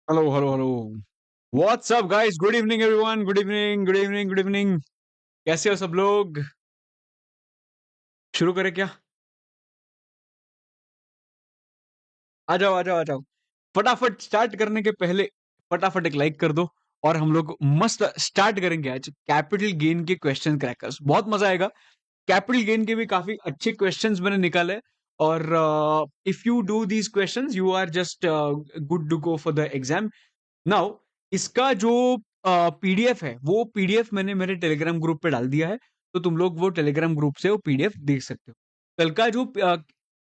Hello hello hello. What's up guys, good evening everyone, good evening good evening good evening. कैसे हो सब लोग? शुरू करें क्या? आ जाओ आ जाओ आ जाओ। फटाफट स्टार्ट करने के पहले फटाफट एक लाइक कर दो। और हम लोग मस्त स्टार्ट करेंगे आज कैपिटल गेन के क्वेश्चन क्रैकर्स, बहुत मजा आएगा। कैपिटल गेन के भी काफी अच्छे क्वेश्चंस मैंने निकाले। और if you do these questions you are just good to go for the exam. Now इसका जो पीडीएफ है वो पीडीएफ मैंने मेरे टेलीग्राम ग्रुप पे डाल दिया है। तो तुम लोग वो टेलीग्राम ग्रुप से वो पीडीएफ देख सकते हो। कल का जो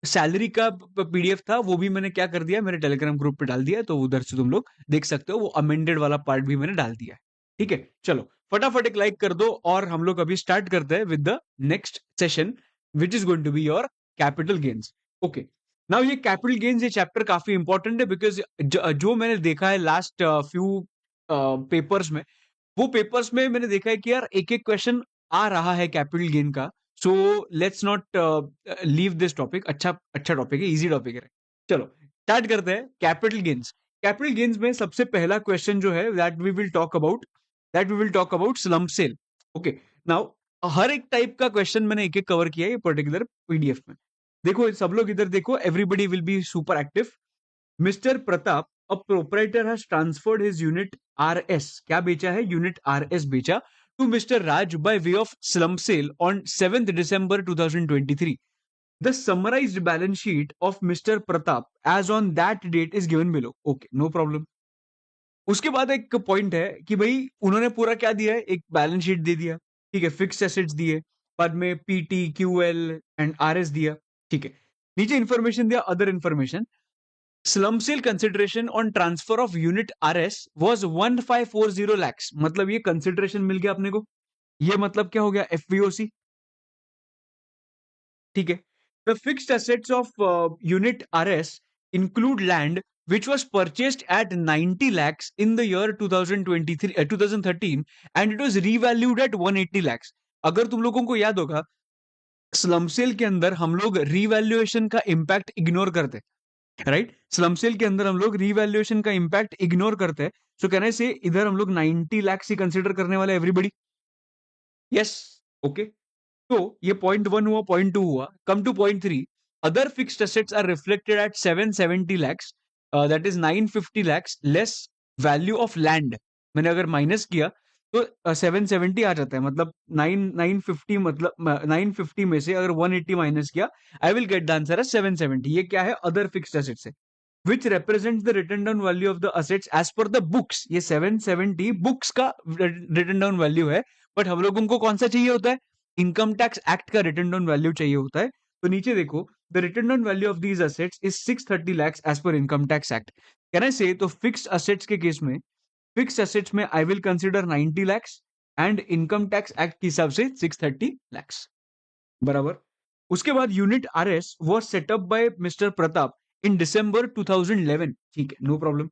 सैलरी का पीडीएफ था वो भी मैंने क्या कर दिया, मेरे टेलीग्राम ग्रुप पे डाल दिया है, तो उधर से तुम लोग देख सकते हो। वो अमेंडेड वाला पार्ट भी मैंने डाल दिया है। ठीक है, चलो फटाफट एक लाइक कर दो और हम लोग अभी स्टार्ट करते हैं with the next session which is going to be your capital gains. Okay, now ये कैपिटल गेन्स ये चैप्टर काफी इंपॉर्टेंट है बिकॉज जो मैंने देखा है लास्ट फ्यू पेपर्स में, वो पेपर्स में मैंने देखा है कि यार एक एक क्वेश्चन आ रहा है कैपिटल गेन का। So let's not leave this topic. अच्छा अच्छा टॉपिक है, इजी टॉपिक है। चलो स्टार्ट करते हैं कैपिटल गेन्स। कैपिटल गेन्स में सबसे पहला क्वेश्चन जो है that we will talk about slump sale. Okay, now हर एक टाइप का क्वेश्चन मैंने एक एक कवर किया है ये पर्टिकुलर पीडीएफ में। देखो सब लोग इधर देखो, everybody will be super active. Mister Pratap, a proprietor has transferred his unit RS, क्या बेचा है? यूनिट आरएस बेचा to mister Raj by way of slump sale on 7th December 2023. The summarized balance sheet of Mr. Pratap as on that date is given below. Okay, no problem. उसके बाद एक point है कि भाई उन्होंने पूरा क्या दिया है, एक बैलेंस शीट दे दिया। ठीक है, फिक्स एसेट्स दिए, बाद में पीटी क्यूएल एंड आरएस दिया। ठीक है, नीचे इंफॉर्मेशन दिया, other information. Slump sale consideration on transfer of unit RS was 1540 lakhs, मतलब ये कंसिडरेशन मिल गया अपने को। ये मतलब क्या हो गया? एफवीओसी। ठीक है, the fixed assets of unit RS include land which was purchased at 90 lakhs in the year 2023 2013 and it was revalued at 180 lakhs। अगर तुम लोगों को याद होगा, स्लम सेल के अंदर हम लोग रीवैल्यूएशन का इंपैक्ट इग्नोर करते, राइट? स्लम सेल के अंदर हम लोग रीवैल्यूएशन का इंपैक्ट इग्नोर करते हैं। सो कहने से इधर हम लोग 90 लाख ही कंसीडर करने वाले एवरीबडी। Yes, okay. तो ये पॉइंट वन हुआ, पॉइंट टू हुआ। Come to point three. Other fixed assets are reflected at 770 lakhs, that is 950 lakhs less value of land. मैंने अगर माइनस किया तो 770 आ जाता है, मतलब 950, मतलब 950 में से अगर 180 माइनस किया, आई विल गेट द आंसर है 770। ये क्या है? अदर फिक्स्ड एसेट्स है which represents the written down value of the assets as per the books। ये 770 बुक्स का रिटन डाउन वैल्यू है। बट हम लोगों को कौन सा चाहिए होता है? इनकम टैक्स एक्ट का रिटन डाउन वैल्यू चाहिए होता है। तो नीचे देखो, the written down value of these assets is 630 lakhs as per income tax act. कहना से तो फिक्स्ड असेट्स के केस में, फिक्स्ड असेट्स में I will consider 90 lakhs and income tax act के हिसाब से 630 lakhs। बराबर। उसके बाद unit RS was set up by mister Pratap in December 2011। ठीक है, no problem.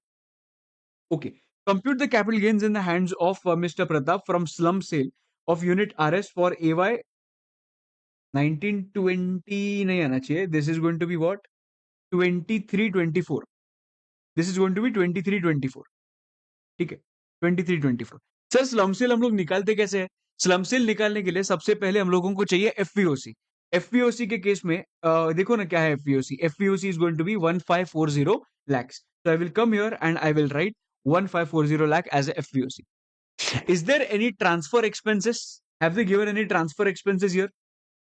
Okay, compute the capital gains in the hands of mister Pratap from slump sale of unit RS for AY 1920। नहीं आना चाहिए, this is going to be what, 23-24। This is going to be 23-24। ठीक है, 23-24। Sir slump sale हम लोग निकालते कैसे हैं? स्लम सेल निकालने के लिए सबसे पहले हम लोगों को चाहिए एफवीओसी। एफवीओसी के केस में देखो ना क्या है FVOC. FVOC is going to be 1540 lakhs। So I will come here and I will write 1540 lakh as a FVOC. Is there any transfer expenses? Have they given any transfer expenses here?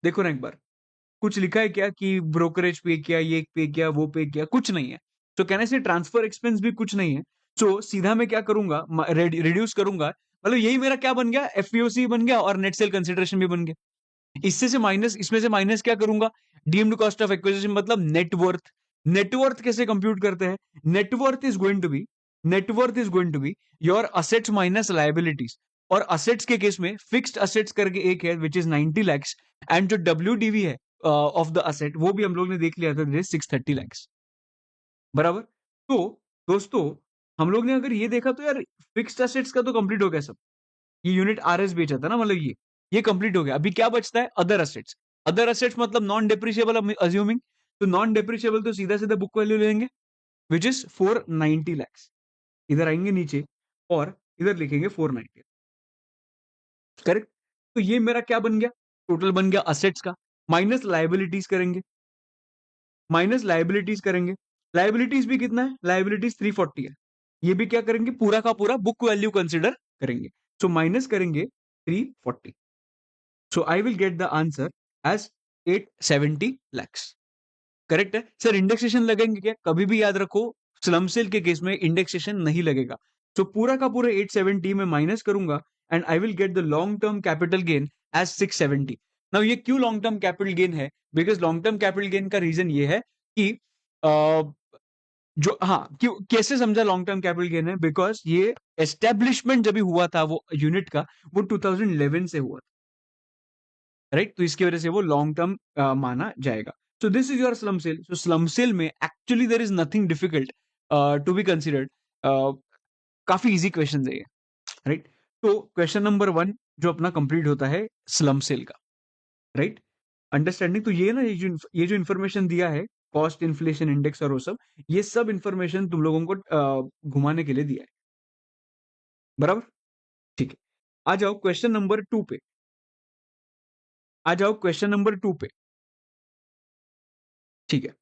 देखो ना एक बार, कुछ लिखा है क्या कि brokerage pay किया, ये पे किया, वो पे किया? कुछ नहीं है। तो कहने से ट्रांसफर एक्सपेंस भी कुछ नहीं है। तो सीधा मैं क्या करूंगा, रिड्यूस करूंगा। मतलब यही मेरा क्या बन गया, एफपीओसी बन गया और नेट सेल कंसिडरेशन भी बन गया। इससे से माइनस, इसमें से माइनस क्या करूंगा, डीम्ड कॉस्ट ऑफ एक्विजिशन, मतलब नेटवर्थ। नेटवर्थ कैसे कंप्यूट करते हैं? Net worth is going to be, net worth is going to be your assets minus liabilities. और असेट्स के केस में फिक्स्ड असेट्स करके एक है विच इज 90 lakhs एंड जो डब्ल्यू है ऑफ द असेट वो भी हम लोग ने देख लिया था, 630 lakhs। बराबर। तो दोस्तों, हम लोग ने अगर ये देखा तो यार फिक्स्ड असेट्स का तो कंप्लीट हो गया सब। ये यूनिट आरएस बेचा था ना, मतलब ये कंप्लीट हो गया। अभी क्या बचता है? Other assets. अदर असेट्स मतलब नॉन डेप्रिशिएबल अज्यूमिंग। तो नॉन डेप्रिशिएबल तो सीधा सीधा बुक वैल्यू लेंगे विच इज 490 lakhs। इधर आएंगे नीचे और इधर लिखेंगे 490। करेक्ट। तो ये मेरा क्या बन गया, टोटल बन गया असेट्स का। माइनस लाइबिलिटीज करेंगे, माइनस लाइबिलिटीज करेंगे। लाइबिलिटीज भी कितना है, लाइबिलिटीज 340 है। ये भी क्या करेंगे, पूरा का पूरा बुक वैल्यू कंसिडर करेंगे। सो माइनस करेंगे 340। So I will get the answer as 870 lakhs। Correct है सर। इंडेक्सेशन लगेंगे क्या, कभी भी याद रखो स्लम सेल के केस में इंडेक्सेशन नहीं लगेगा। तो पूरा का पूरा 870 में माइनस करूंगा and I will get the long term capital gain as 670। Now ये क्यों लॉन्ग टर्म कैपिटल गेन है, because long term capital gain का रीजन ये है कि जो हाँ क्यों कैसे समझा लॉन्ग टर्म कैपिटल गेन है, बिकॉज ये एस्टेब्लिशमेंट जब भी हुआ था वो यूनिट का, वो 2011 से हुआ था, राइट। तो इसकी वजह से वो लॉन्ग टर्म माना जाएगा। So this is your slump sale. So slump sale में actually there is nothing difficult to be considered. काफी इजी क्वेश्चन है ये, राइट। तो क्वेश्चन नंबर 1 जो अपना कंप्लीट होता है स्लम सेल का, राइट। अंडरस्टैंडिंग। तो ये ना ये जो इन्फॉर्मेशन दिया है, कॉस्ट इन्फ्लेशन इंडेक्स और वो सब, ये सब इन्फॉर्मेशन तुम लोगों को घुमाने के लिए दिया है, बराबर। ठीक है, आ जाओ क्वेश्चन नंबर 2 पे। आ जाओ क्वेश्चन नंबर 2 पे। ठीक है।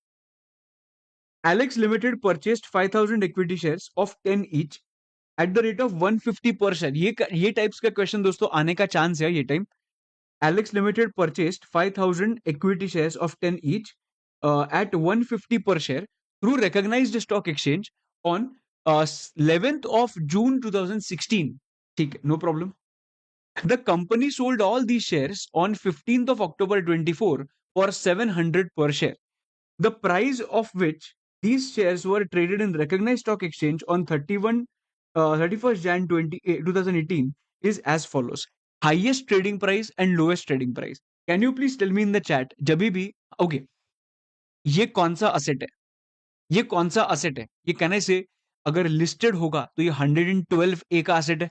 Alex Limited purchased 5,000 equity shares of 10 each at the rate of 150 per share। ये टाइप्स का क्वेश्चन दोस्तों आने का चांस है ये time. Alex Limited purchased 5,000 equity shares of 10 each at 150 per share through recognized stock exchange on 11th of June 2016। ठीक है, no problem। The company sold all these shares on 15th of October 24 for 700 per share, the price of which these shares were traded in recognized stock exchange on 31st Jan 2018 is as follows: highest trading price and lowest trading price। Can you please tell me in the chat जब भी okay, ये कौन सा asset है, ये कौन सा asset है, ये कहने से अगर लिस्टेड होगा तो ये 112 ए का असेट है।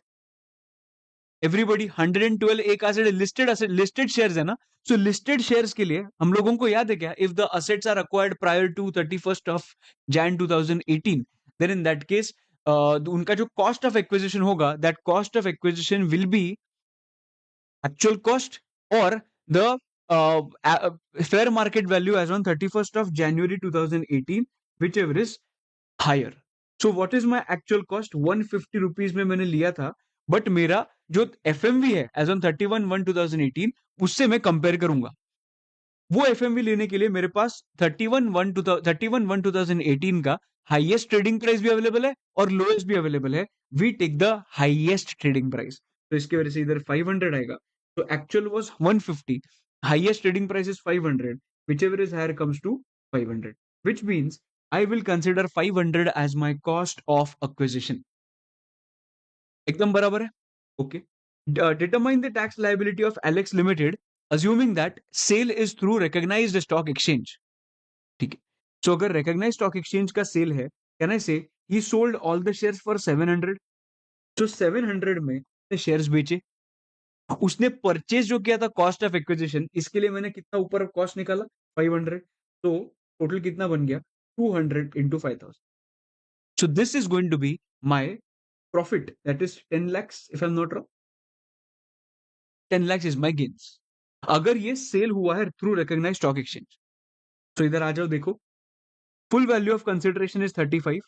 एवरीबॉडी 112 एक asset listed asset, listed shares है ना। सो लिस्टेड शेयर्स के लिए हम लोगों को याद है क्या, if the assets are acquired prior to 31st of Jan 2018, then in that case उनका जो कॉस्ट ऑफ एक्विजिशन होगा, that cost of acquisition will be actual cost और the fair market value as on 31st of January 2018, whichever is higher। So what is my actual cost, 150 rupees में मैंने लिया था, but मेरा जो FMV है as on 31/1/2018 उससे मैं कंपेयर करूंगा। वो एफएमवी लेने के लिए मेरे पास 31/1/2018 का हाईएस्ट ट्रेडिंग प्राइस भी अवेलेबल है और लोएस्ट भी अवेलेबल है। We take the highest trading price, तो इसकी वजह से इधर 500 आएगा। तो actual was 150, highest trading price is 500, whichever is higher comes to 500, which means I will consider 500 as my cost of acquisition। एकदम बराबर है। Okay. Determine the tax liability of Alex limited assuming that sale is through recognized stock exchange। ठीक है। सो अगर recognized stock exchange का cell है, can I से he sold all the shares for 700। तो 700 में शेयर्स बेचे, उसने परचेज जो किया था कॉस्ट ऑफ एक्विजिशन, इसके लिए मैंने कितना ऊपर कॉस्ट निकाला, 500। तो टोटल कितना बन गया, 200 into 5,000। So this is going to be my profit, that is 10 lakhs if I'm not wrong। 10 lakhs is my gains अगर ये सेल हुआ है थ्रू रिकॉग्नाइज्ड स्टॉक एक्सचेंज। तो इधर आ जाओ, देखो full value of consideration is 35,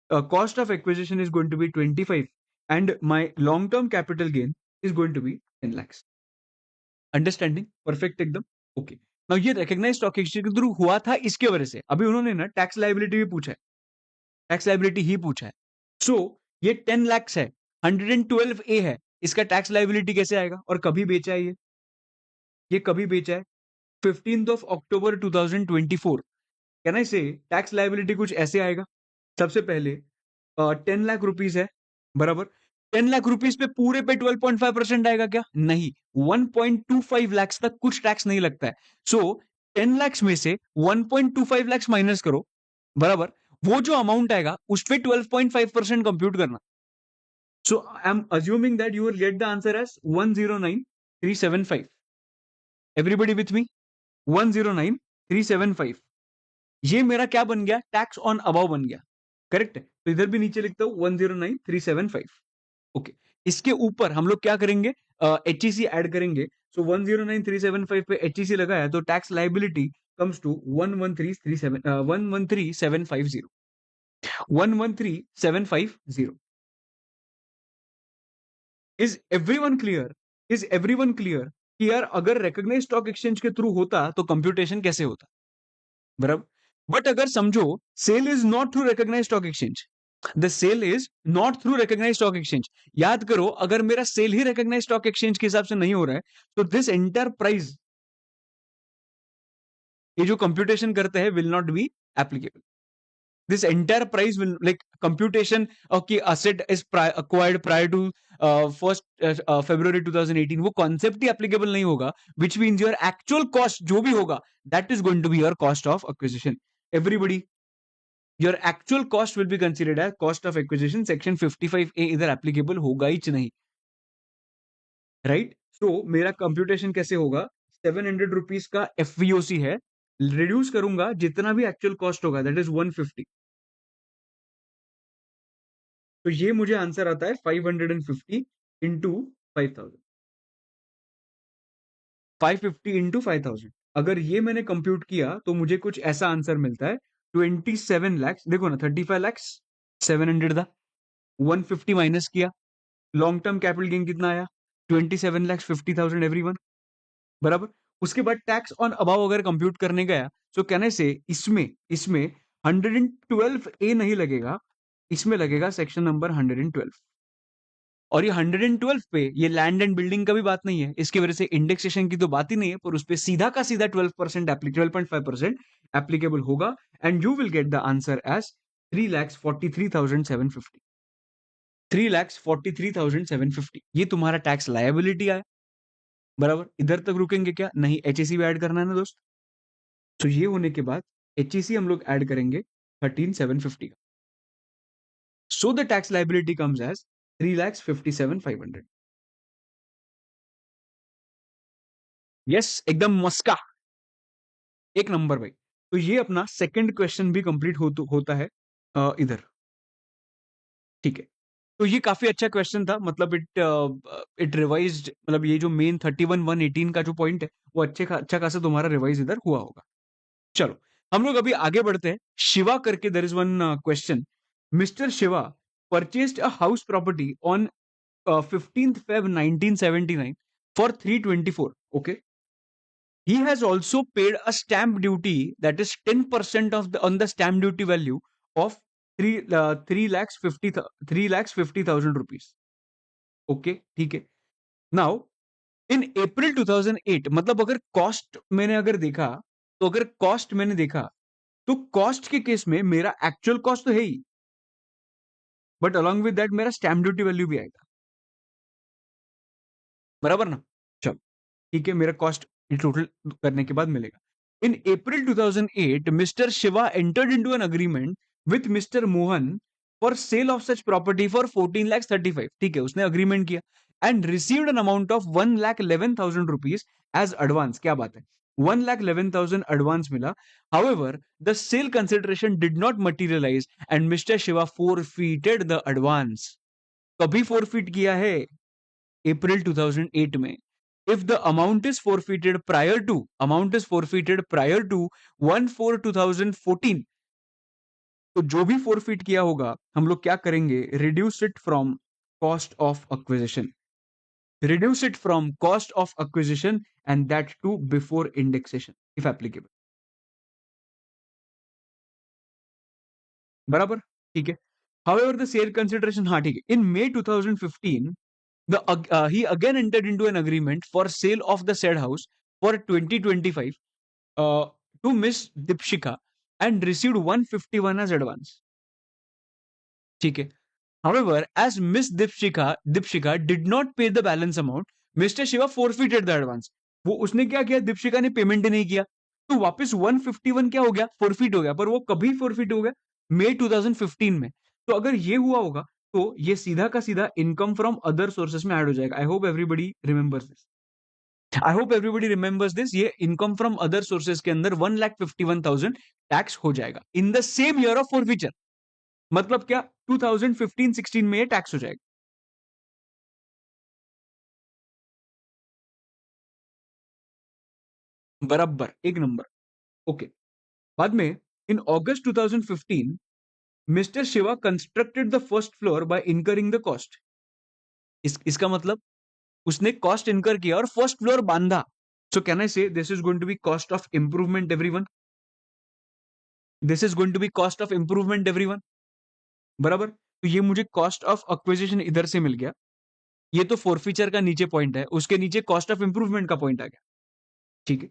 cost of acquisition is going to be 25 and my long term capital gain is going to be 10 lakhs। Understanding perfect एकदम। ओके। नाउ ये recognised stock exchange के through हुआ था, इसके वजह से अभी उन्होंने ना टैक्स लाइबिलिटी भी पूछा है, टैक्स लाइबिलिटी ही पूछा है। सो ये 10 lakhs है, 112 ए है, इसका टैक्स लाइबिलिटी कैसे आएगा, और कभी बेचा है ये कभी बेचा है, 15th of October 2024। Can I से टैक्स लाइबिलिटी कुछ ऐसे आएगा, सबसे पहले 10 लाख रुपीज है, बराबर। 10 लाख रुपीज पे पूरे पे 12.5% आएगा क्या, नहीं, 1.25 lakhs तक कुछ टैक्स नहीं लगता है। सो 10 lakhs में से 1.25 lakhs माइनस करो, बराबर। वो जो अमाउंट आएगा उस पे 12.5% कंप्यूट करना। So I am assuming that you will get the answer as 109,375। Everybody with me, 109,375। ये मेरा क्या बन गया, टैक्स ऑन अबाव बन गया। करेक्ट है, तो इधर भी नीचे लिखता हूं 109375। ओके, इसके ऊपर हम लोग क्या करेंगे, एचईसी ऐड करेंगे। सो 109375 पे एचईसी लगाया तो tax liability comes to 113750, 113750। Is everyone clear? Is everyone clear कि यार अगर रिकॉग्नाइज स्टॉक एक्सचेंज के थ्रू होता तो कंप्यूटेशन कैसे होता, बराबर। बट अगर समझो sale is not through recognise stock exchange, the sale is not through recognise stock exchange. याद करो, अगर मेरा सेल ही रिकॉग्नाइज स्टॉक एक्सचेंज के हिसाब से नहीं हो रहा है तो दिस एंटायर प्राइस, ये जो कंप्यूटेशन करते हैं, will not be applicable. This entire price will, like, computation की asset is acquired prior to 1st February 2018, वो concept ही applicable नहीं होगा, which means your actual cost जो भी होगा, that is going to be your cost of acquisition. Everybody, your actual cost will be considered as cost of acquisition. Section 55A इधर applicable होगा ही नहीं, right? So मेरा computation कैसे होगा, 700 rupees का FVOC है, रिड्यूस करूंगा जितना भी एक्चुअल कॉस्ट होगा, दैट इज 150। तो ये मुझे आंसर आता है 550 इंटू 5000, 550 इंटू 5000। अगर ये मैंने कंप्यूट किया तो मुझे कुछ ऐसा आंसर मिलता है, 27 lakhs। देखो ना, 35 lakhs, 700 था, 150 माइनस किया, लॉन्ग टर्म कैपिटल गेन कितना आया, 27 lakhs 50,000 एवरीवन, बराबर। उसके बाद टैक्स ऑन अबाव अगर कंप्यूट करने गया तो कहने से इसमें इसमें 112A नहीं लगेगा, इसमें लगेगा सेक्शन नंबर 112। और ये 112 पे ये लैंड एंड बिल्डिंग का भी बात नहीं है, इसकी वजह से इंडेक्सेशन की तो बात ही नहीं है, पर उस पर सीधा का सीधा 12%, 12.5% एप्लीकेबल होगा। And you will get the answer as 3,43,750, 3,43,750। ये तुम्हारा टैक्स लायबिलिटी आया, बराबर। इधर तक रुकेंगे क्या, नहीं, एचएसी भी ऐड करना है ना दोस्त। तो ये होने के बाद एचईसी हम लोग ऐड करेंगे 13,750 का। So the tax liability comes as 3,57,500। Yes, एकदम मस्का, एक नंबर भाई। तो ये अपना सेकंड क्वेश्चन भी कंप्लीट होता है इधर, ठीक है। तो ये काफी अच्छा क्वेश्चन था, मतलब इट रिवाइज्ड, मतलब ये जो मेन 31,118 का जो पॉइंट है वो अच्छा खासा तुम्हारा रिवाइज इधर हुआ होगा। चलो हम लोग अभी आगे बढ़ते हैं। शिवा करके there is one question, mister Shiva purchased a house property on 15th Feb 1979 for 324, okay. He has also paid a stamp duty, that is 10% of the on the stamp duty value of 3 lakhs 50,000 rupees. Okay, ठीक है। Now in April 2008, मतलब अगर cost मैंने अगर देखा, तो अगर cost मैंने देखा तो कॉस्ट के केस में मेरा एक्चुअल कॉस्ट तो है ही, बट अलॉन्ग विद दैट मेरा स्टैम्प ड्यूटी वैल्यू भी आएगा, बराबर ना। चलो ठीक है, मेरा कॉस्ट टोटल करने के बाद मिलेगा। In April 2008 mister Shiva entered into an agreement with mister Mohan for sale of such property for 14,35,000, ठीक है, उसने अग्रीमेंट किया and received an amount of 1,11,000 rupees as advance. क्या बात है, 1,11,000 एडवांस मिला। However the sale consideration did not materialise and mister Shiva forfeited the advance. कभी forfeit किया है, अप्रैल 2008 में। if the amount is forfeited prior to, amount is forfeited prior to 1/4/2014, तो जो भी फोरफिट किया होगा हम लोग क्या करेंगे, reduce it from cost of acquisition, reduce it from cost of acquisition and that too before indexation if applicable, बराबर, ठीक है। हाउएवर द सेल कंसिडरेशन, हाँ ठीक है, इन May 2015 he again entered into an agreement for sale of the said house for 2025 to Miss Dipshika and received 151 as advance, ठीक है। However, as Miss Dipshika did not pay the balance amount, Mr. Shiva forfeited the advance। वो उसने क्या किया, दीपशिका ने payment ही नहीं किया, तो वापस 151 क्या हो गया, फोरफिट हो गया। पर वो कभी फोरफिट हो गया, मई 2015 में। तो अगर ये हुआ होगा तो ये सीधा का सीधा इनकम फ्रॉम अदर सोर्सेस में ऐड हो जाएगा। I hope everybody remembers this, ये इनकम फ्रॉम अदर सोर्सेस के अंदर 1,51,000 टैक्स हो जाएगा in the same year of forfeiture. मतलब क्या 2015-16 में ये टैक्स हो जाएगा, बराबर एक नंबर। ओके, बाद में इन अगस्त 2015 mister Shiva constructed the first floor bye incurring the cost. इसका मतलब उसने कॉस्ट इनकर किया और फर्स्ट फ्लोर बांधा। सो can I say this is going to be cost of improvement everyone, this is going to be cost of improvement everyone, बराबर। तो ये मुझे कॉस्ट ऑफ एक्विजिशन इधर से मिल गया, ये तो फोरफीचर का नीचे पॉइंट है, उसके नीचे कॉस्ट ऑफ इंप्रूवमेंट का पॉइंट आ गया, ठीक है।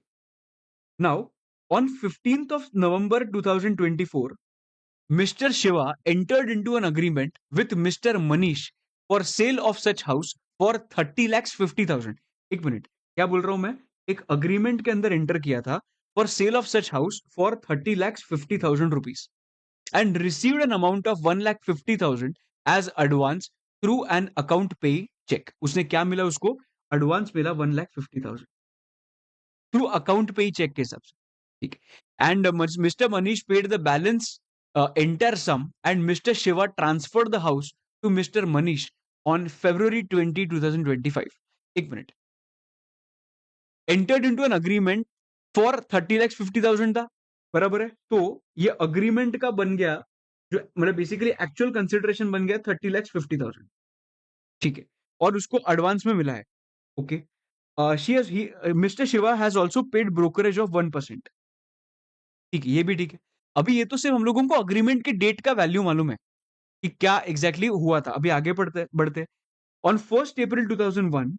Now on 15th of November 2024 Mr. Shiva entered into an agreement with Mr. Manish for sale of such house for 30 lakhs 50,000। एक मिनट, क्या बोल रहा हूं मैं? एक अग्रीमेंट के अंदर एंटर किया था for sale of such house for 30 lakhs 50,000 rupees and received an amount of 1 lakh 50,000 as advance through an account payee cheque. उसने क्या मिला उसको? एडवांस मिला 1,50,000 थ्रू अकाउंट पे चेक के हिसाब से, ठीक है। And mister Manish paid the balance entire sum and Mr. Shiva transferred the house to Mr. Manish on February 20, 2025। एक minute, entered into an agreement for 30 lakhs 50,000 था, बराबर है। तो ये अग्रीमेंट का बन गया, जो मतलब बेसिकली एक्चुअल कंसिडरेशन बन गया 30 lakhs 50,000, ठीक है। और उसको एडवांस में मिला है, okay. Mister Shiva has also paid brokerage of 1%, ठीक है, ये भी ठीक है। अभी ये तो सिर्फ हम लोगों को अग्रीमेंट के डेट का वैल्यू मालूम है कि क्या एग्जैक्टली exactly हुआ था। अभी आगे बढ़ते बढ़ते on 1st April 2001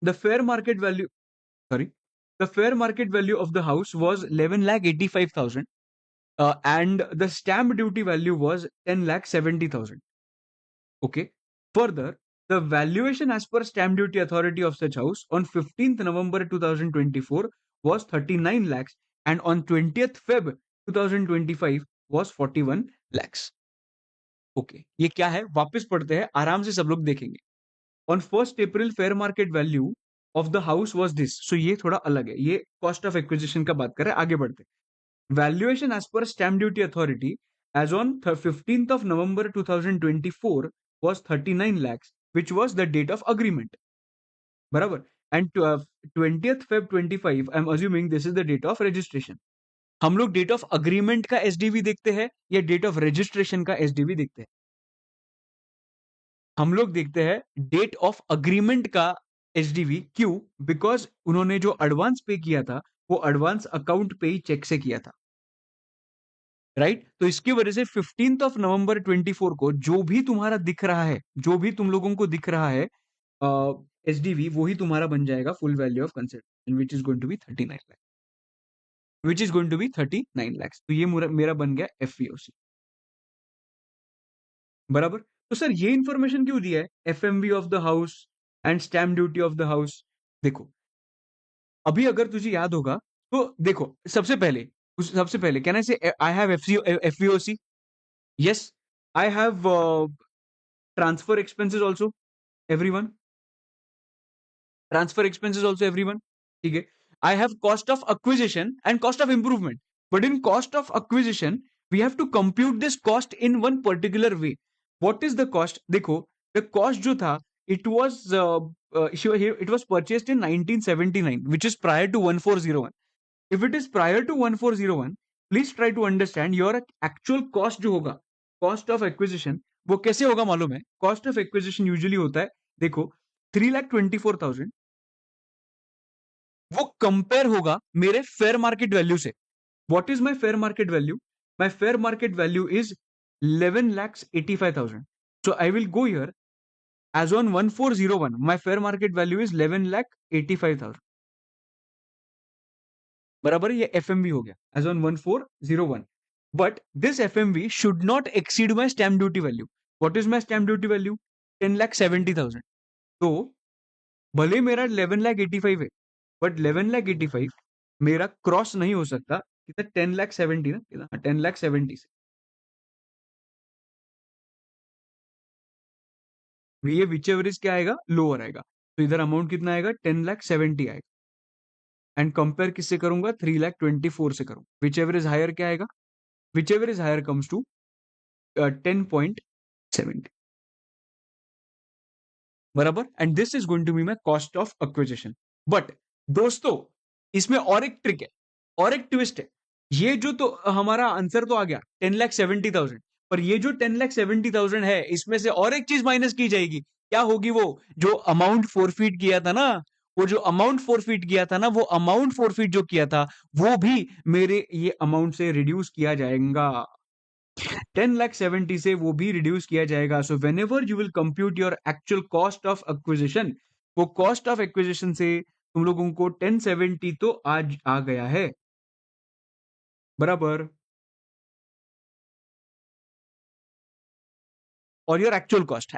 the fair market value, sorry, the fair market value of the house was 11,85,000 and the stamp duty value was 10,70,000, okay। Further, the valuation as per stamp duty authority of such house on 15th November 2024 was 39 lakhs and on 20th Feb 2025 was 41 lakhs, okay. ये क्या है, वापस पढ़ते हैं, आराम से सब लोग देखेंगे। On 1st April fair market value of the house was this, so ये थोड़ा अलग है, ये कॉस्ट ऑफ एक्विजिशन का बात कर रहे हैं। आगे बढ़ते, valuation as per stamp duty authority as on 15th of November 2024 was 39 lakhs which was the date of agreement, बराबर। And 20th Feb 25 I am assuming this is the date of registration. हम लोग date of agreement का SDV देखते हैं या date of registration का SDV देखते हैं? हम लोग देखते हैं डेट ऑफ अग्रीमेंट का एचडीवी। क्यों? बिकॉज उन्होंने जो एडवांस पे किया था वो एडवांस अकाउंट पे ही चेक से किया था, राइट। तो इसकी वजह से 15th of November 24 को जो भी तुम्हारा दिख रहा है, जो भी तुम लोगों को दिख रहा है एचडीवी, वही तुम्हारा बन जाएगा full value of consideration which is going to be 39 lakh, which is going to be 39 lakhs। तो ये मेरा बन गया एफवीओसी, बराबर। तो सर ये इंफॉर्मेशन क्यों दिया है, FMV of the house and stamp duty of the house? देखो, अभी अगर तुझे याद होगा तो देखो, सबसे पहले can I say I have FVOC, yes. I have transfer expenses also, everyone, transfer expenses also everyone, ठीक है। I have cost of acquisition and cost of improvement, but in cost of acquisition we have to compute this cost in one particular way. What is the cost? देखो, the cost जो था, it was it was purchased in 1979 which is prior to 1401। if it is prior to 1401, please try to understand your actual cost जो होगा, cost of acquisition, वो कैसे होगा मालूम है? कॉस्ट ऑफ एक्विजिशन यूजुअली होता है, देखो, 3,24,000, वो कंपेयर होगा मेरे फेयर मार्केट वैल्यू से। What is my fair market value? My fair market value is 11,85,000। so I will go here as on 1401 my fair market value is 11,85,000, बराबर। ये FMV हो गया as on 1401। But this FMV should not exceed my stamp duty value. What is my stamp duty value? 10,70,000। तो भले मेरा 11,85,000 है, but 11,85,000 मेरा cross नहीं हो सकता कितना, 10,70,000 ना, कितना 10,70,000 से ये विच एवरेज क्या आएगा, लोअर आएगा। तो इधर अमाउंट कितना आएगा, 10,70,000 आएगा। एंड कंपेयर किससे करूंगा, 3,24,000 से करूंगा। विच एवरेज हायर क्या आएगा, whichever is higher comes to 10.70 बराबर, and this is going to be my cost of acquisition. But दोस्तों, इसमें और एक ट्रिक है, और एक ट्विस्ट है. ये जो तो हमारा आंसर तो आ गया 10,70,000, पर ये जो 10,70,000 है, इसमें से और एक चीज माइनस की जाएगी. क्या होगी वो? जो अमाउंट फोरफीट किया था ना, वो जो अमाउंट फोरफीट किया था ना, वो अमाउंट फोरफीट जो किया था, वो भी मेरे ये अमाउंट से रिड्यूस किया जाएगा. 10,70,000 से वो भी रिड्यूस किया जाएगा. So when ever you will compute your actual cost of acquisition, वो कॉस्ट ऑफ एक्विजिशन से तुम लोगों को 1070 तो आज आ गया है बराबर, और योर एक्चुअल कॉस्ट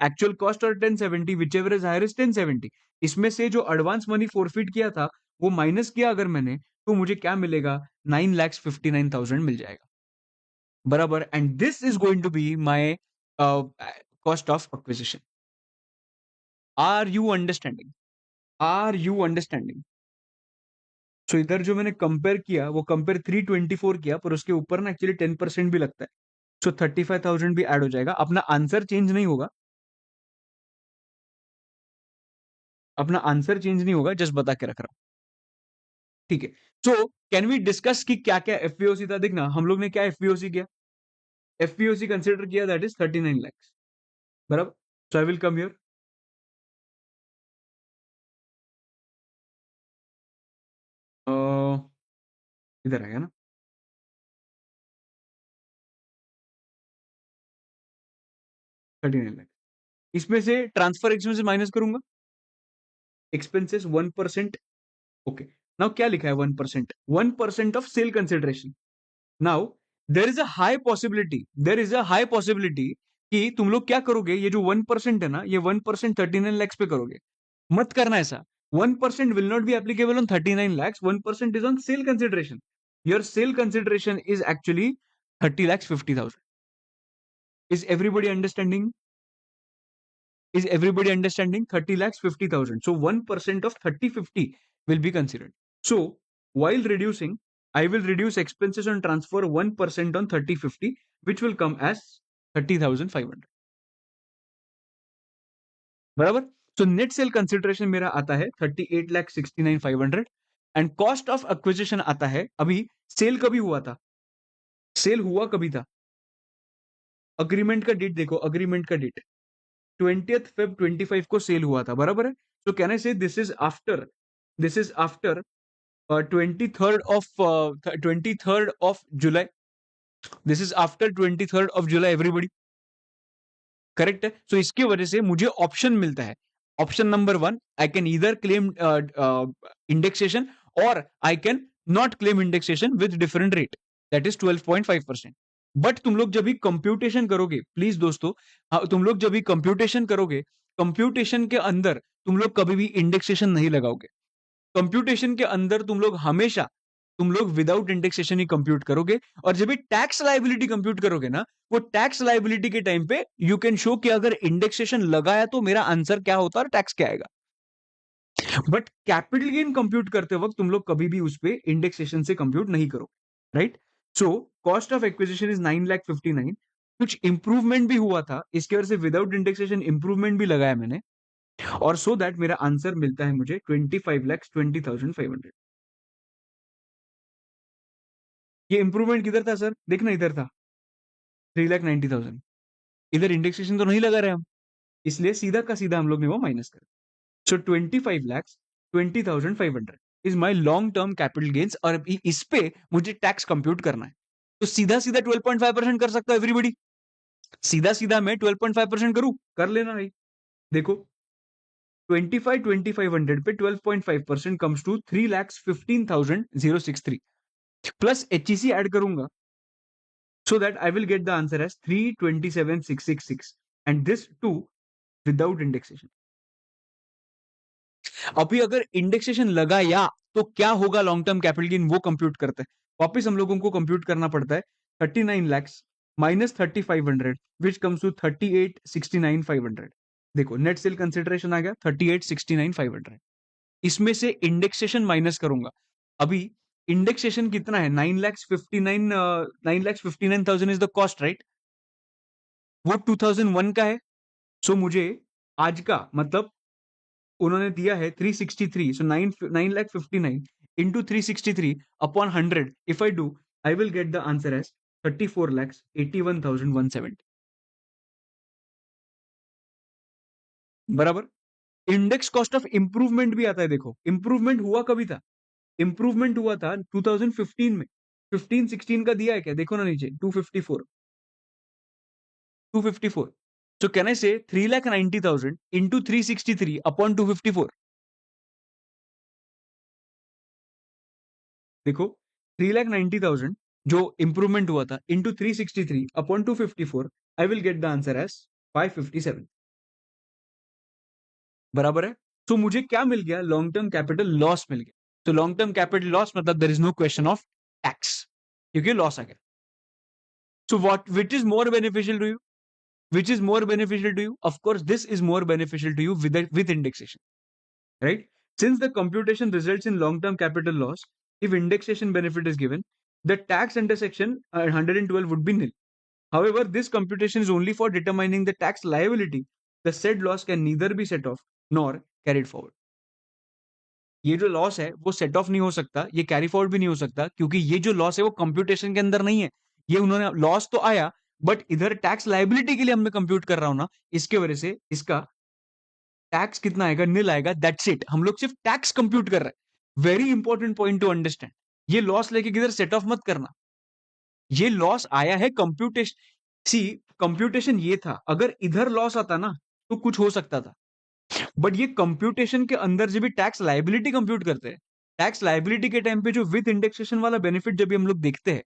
और 1070 whichever is higher is 1070. इसमें से जो एडवांस मनी फोरफिट किया था, वो माइनस किया अगर मैंने, तो मुझे क्या मिलेगा? 9,59,000 मिल जाएगा बराबर, and this is going to be my cost of acquisition. Are you understanding? Are you understanding? So इधर जो मैंने कंपेयर किया, वो कंपेयर 324 किया, पर उसके ऊपर ना एक्चुअली 10% भी लगता है. सो 35,000 भी ऐड हो जाएगा. अपना आंसर चेंज नहीं होगा, अपना आंसर चेंज नहीं होगा, जस्ट बता के रख रहा हूं. ठीक है. सो कैन वी डिस्कस कि क्या क्या एफपीओसी था? देखना, हम लोग ने क्या एफपीओसी किया. एफपीओसी कंसिडर किया, दैट इज 39 lakhs बराबर. सो आई विल कम हियर. इधर आएगा ना, 39 लाख. इसमें से ट्रांसफर एक्सपेंसेस माइनस करूंगा. एक्सपेंसेस 1%. ओके. नाउ क्या लिखा है? 1%, 1% of sale consideration. Now there is a high possibility कि तुम लोग क्या करोगे, ये जो 1% है ना, ये 1% 39 lakhs पे करोगे. मत करना ऐसा. 1% will not be applicable on 39 lakhs. 1% is on sale consideration. Your sale consideration is actually 30,50,000. Is everybody understanding? Is everybody understanding? 30 lakhs 50,000. So 1% of 3050 will be considered. So while reducing, I will reduce expenses on transfer 1% on 3050, which will come as 30,500. बराबर. So net sale consideration मेरा आता है 38,69,500 and cost of acquisition आता है. अभी cell कभी हुआ था? सेल हुआ कभी था? अग्रीमेंट का डेट देखो, अग्रीमेंट का डेट 20th Feb 25 को सेल हुआ था बराबर है. So can I say this is after 23rd of July. This is after 23rd of July, everybody. Correct है. सो इसकी वजह से मुझे ऑप्शन मिलता है. Option number 1, I can either claim indexation और I can not claim indexation with different rate, that is 12.5%. But तुम लोग जब भी कंप्यूटेशन करोगे, प्लीज दोस्तों, तुम लोग जब भी कंप्यूटेशन करोगे, कंप्यूटेशन के अंदर तुम लोग कभी भी इंडेक्सेशन नहीं लगाओगे. कंप्यूटेशन के अंदर तुम लोग विदाउट इंडेक्सेशन ही कंप्यूट करोगे. और जब भी टैक्स लाइबिलिटी कंप्यूट करोगे ना, वो टैक्स लाइबिलिटी के टाइम पे यू कैन शो कि अगर इंडेक्सेशन लगाया तो मेरा आंसर क्या होता है और टैक्स क्या आएगा. बट कैपिटल गेन कंप्यूट करते वक्त तुम लोग कभी भी उस पर इंडेक्सेशन से कंप्यूट नहीं करो. Right. So cost of acquisition is 9,59,000. कुछ इंप्रूवमेंट भी हुआ था, इसके वजह से विदाउट इंडेक्सेशन इंप्रूवमेंट भी लगाया मैंने, और सो दैट मेरा आंसर मिलता है मुझे 25,20,500. ये इंप्रूवमेंट किधर था सर? देखना, इधर था 3,90,000. इधर इंडेक्सेशन तो नहीं लगा रहे हम, इसलिए सीधा का सीधा हम लोग ने वो माइनस कर. सो 25,20,500 is my long term capital gains, और अभी इस पे मुझे टैक्स कंप्यूट करना है. तो सीधा सीधा 12.5% कर सकता है एवरीबडी. सीधा सीधा मैं 12.5% करूं, कर लेना भाई. देखो, 25,25,500 पे 12.5% comes to 3,15,063 plus HEC add करूंगा, so that I will get the answer as 327,666, and this too without indexation. अभी अगर इंडेक्सेशन लगाया तो क्या होगा लॉन्ग टर्म कैपिटल गेन, वो कंप्यूट करते हैं. वापस हम लोगों को कंप्यूट करना पड़ता है. 39 lakhs minus 3,500 which comes to 38,69,500. देखो, नेट सेल कंसिडरेशन आ गया 38,69,500. इसमें से इंडेक्सेशन माइनस करूंगा. अभी इंडेक्सेशन कितना है? 9,59,000 इज द कॉस्ट, राइट. वो 2001 का है। सो मुझे आज का मतलब उन्होंने दिया है 363, so 9,959 into 363 upon 100, if I do I will get the answer as 34,81,170। बराबर। इंडेक्स कॉस्ट ऑफ इंप्रूवमेंट भी आता है, देखो इंप्रूवमेंट हुआ कभी था, इंप्रूवमेंट हुआ था 2015 में। 15-16 का दिया है क्या, देखो ना नीचे 254, 254। सो कैन आई से 3,90,000 इंटू 363 अपॉन 254। देखो 3,90,000 जो इंप्रूवमेंट हुआ था into 363 upon 254, I will get the answer as 557। बराबर है। तो मुझे क्या मिल गया, लॉन्ग टर्म कैपिटल लॉस मिल गया। तो लॉन्ग टर्म कैपिटल लॉस मतलब there is no question of tax, क्योंकि लॉस आ गया। So what which is more beneficial to you, which is more beneficial to you? Of course, this is more beneficial to you with indexation, right? Since the computation results in long-term capital loss, if indexation benefit is given, the tax under section 112 would be nil. However, this computation is only for determining the tax liability. The said loss can neither be set off nor carried forward. ये जो loss है वो set of नहीं हो सकता, ये carry forward भी नहीं हो सकता, क्योंकि ये जो लॉस है वो कंप्यूटेशन के अंदर नहीं है। ये उन्होंने लॉस तो आया, बट इधर टैक्स लाइबिलिटी के लिए हमने कंप्यूट कर रहा हूं ना, इसके वजह से इसका टैक्स कितना आएगा, नील आएगा। दैट्स इट, हम लोग सिर्फ टैक्स कंप्यूट कर रहे हैं। Very important point two understand. ये लॉस लेके किधर सेट ऑफ मत करना। ये लॉस आया है कंप्यूटेशन, सी कंप्यूटेशन ये था, अगर इधर लॉस आता ना तो कुछ हो सकता था, बट ये कंप्यूटेशन के अंदर जब भी टैक्स लाइबिलिटी कंप्यूट करते हैं, टैक्स लाइबिलिटी के टाइम पे जो विद इंडेक्सेशन वाला बेनिफिट जब भी हम लोग देखते हैं,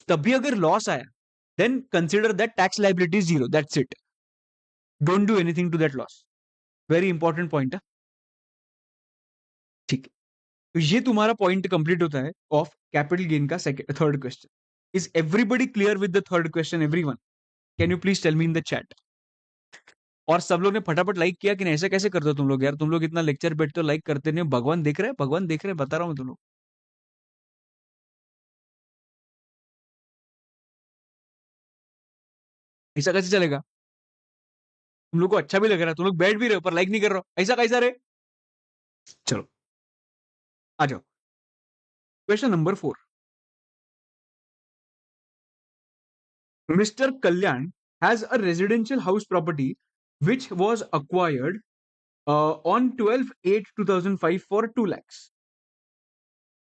तभी अगर लॉस आया, then consider that tax liability is zero, that's it. Don't do anything to that loss. Very important point है, ठीक है। तो ये तुम्हारा पॉइंट कंप्लीट होता है ऑफ कैपिटल गेन का second third question. Is everybody clear with the third question, everyone? Can you please tell me in the chat? और सब लोग ने फटाफट लाइक किया कि नहीं? ऐसा कैसे करते हो तुम लोग यार, तुम लोग इतना लेक्चर बैठते हो, लाइक करते नहीं हो। भगवान देख रहे हैं, भगवान देख रहे हैं, बता रहा हूं तुम लोग। ऐसा कैसे चलेगा? तुम लोग को अच्छा भी लग रहा है, तुम लोग बैठ भी रहे हो पर लाइक नहीं कर रहे हो, ऐसा कैसा रे? चलो आ जाओ, question number 4। Mister Kalyan has a residential house property which was acquired on 12/8/2005 for 2 lakhs.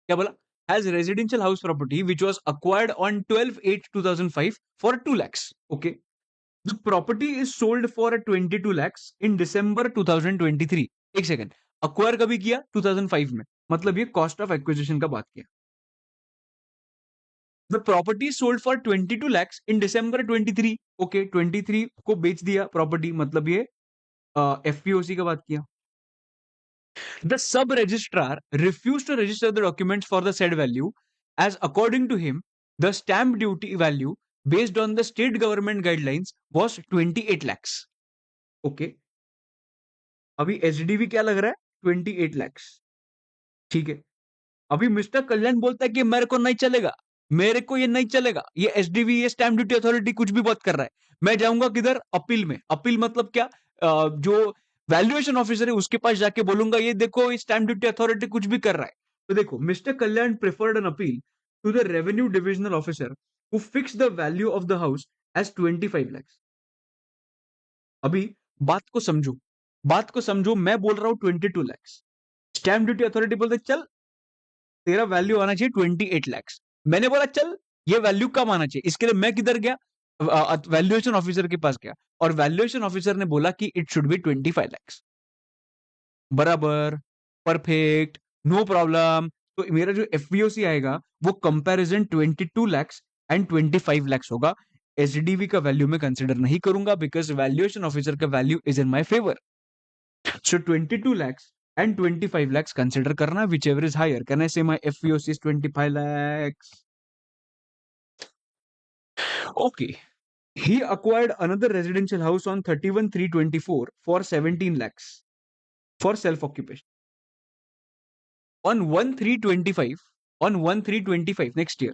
क्या बोला? Has residential house property which was acquired on 12/8/2005 for 2 lakhs. Okay. The property is sold for 22 lakhs in December 2023. एक second, acquire कभी किया? 2005 में, मतलब ये cost of acquisition का बात किया। The property sold for 22 lakhs in December 23। Okay, 23 को बेच दिया प्रॉपर्टी, मतलब ये एफपीओसी का बात किया। The sub-registrar refused to register the documents for the said value, as according to him, the stamp duty value based on the state government guidelines was 28 lakhs. Okay. अभी HDV क्या लग रहा है? 28 lakhs. ठीक है। अभी मिस्टर कल्याण बोलता है कि मेरे को नहीं चलेगा, मेरे को ये नहीं चलेगा, ये एसडीवी, ये स्टैम्प ड्यूटी अथॉरिटी कुछ भी बात कर रहा है। मैं जाऊंगा किधर? अपील में। अपील मतलब क्या? जो वैल्यूएशन ऑफिसर है उसके पास जाके बोलूंगा ये देखो ये स्टैम्प ड्यूटी अथॉरिटी कुछ भी कर रहा है। तो देखो, mister Kalyan preferred an appeal to the revenue divisional officer who fix the value of the house as 25 lakhs। अभी बात को समझो, बात को समझो, मैं बोल रहा हूं 22 lakhs, स्टैम्प ड्यूटी अथॉरिटी बोलते चल तेरा वैल्यू आना चाहिए 28 lakhs। मैंने बोला चल ये वैल्यू कम आना चाहिए, इसके लिए मैं किधर गया? वैल्यूएशन ऑफिसर के पास गया, और वैल्यूएशन ऑफिसर ने बोला कि इट शुड बी 25 lakhs। बराबर, परफेक्ट, नो प्रॉब्लम। तो मेरा जो एफवीओसी आएगा वो कंपैरिजन 22 lakhs एंड 25 lakhs होगा। एसडीवी का वैल्यू में कंसिडर नहीं करूंगा, बिकॉज वैल्यूएशन ऑफिसर का value is in my favour. So 22 lakhs and 25 lakhs consider karna, whichever is higher. Can I say my FVOC is 25 lakhs? Okay. He acquired another residential house on 31/3/24 for 17 lakhs for self-occupation. On 1/3/25, on 1/3/25 next year,